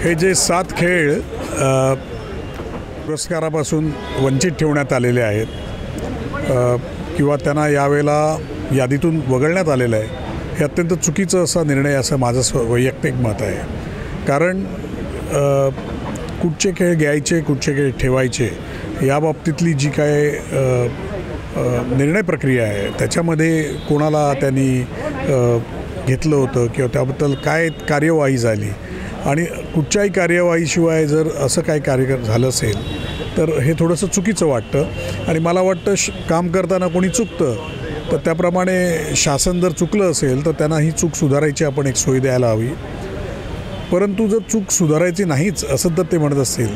हे जे 7 खेळ पुरस्कारापासून वंचित ठेवण्यात आलेले आहेत किंवा त्यांना यावेळेला यादीतून वगळण्यात आलेलं आहे, हे अत्यंत चुकीचं असा निर्णय असं माझं वैयक्तिक मत आहे. कारण कुठचे खेळ घ्यायचे, कुठचे खेळ ठेवायचे याबाबतीतली जी काय निर्णय प्रक्रिया आहे त्याच्यामध्ये कोणाला त्यांनी घेतलं होतं किंवा त्याबद्दल काय कार्यवाही झाली आणि कुठच्याही कार्यवाहीशिवाय जर असं काही कार्य झालं असेल तर हे थोडंसं चुकीचं वाटतं. आणि मला वाटतं काम करताना कोणी चुकतं तर त्याप्रमाणे शासन जर चुकलं असेल तर त्यांना ही चूक सुधारायची आपण एक सोय द्यायला हवी. परंतु जर चूक सुधारायची नाहीच असं तर ते म्हणत असतील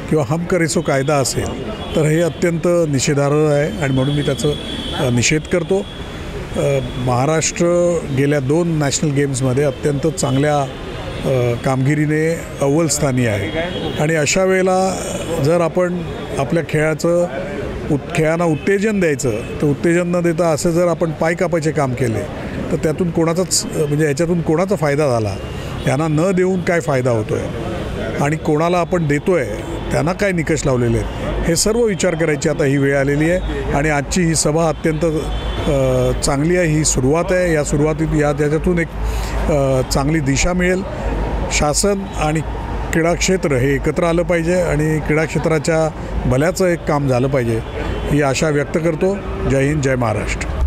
किंवा हम करे सो कायदा असेल तर हे अत्यंत निषेधार्ह आहे आणि म्हणून मी त्याचा निषेध करतो. महाराष्ट्र गेल्या 2 नॅशनल गेम्समध्ये अत्यंत चांगल्या कामगिरीने अव्वल स्थानी आहे आणि अशा वेळेला जर आपण आपल्या खेळांना उत्तेजन द्यायचं तर उत्तेजन न देता असं जर आपण पाय कापायचे काम केले तर त्यातून कोणाचाच म्हणजे याच्यातून कोणाचा फायदा झाला, यांना न देऊन काय फायदा होतो आहे आणि कोणाला आपण देतो आहे त्यांना काय निकष लावलेले आहेत हे सर्व विचार करायची आता ही वेळ आलेली आहे. आणि आजची ही सभा अत्यंत चांगली आहे. ही सुरुवात आहे. या सुरुवातीत त्याच्यातून एक चांगली दिशा मिळेल. शासन आणि क्रीडा क्षेत्र हे एकत्र आलं पाहिजे आणि क्रीडा क्षेत्राच्या भल्याचं एक काम झालं पाहिजे ही आशा व्यक्त करतो. जय हिंद, जय महाराष्ट्र.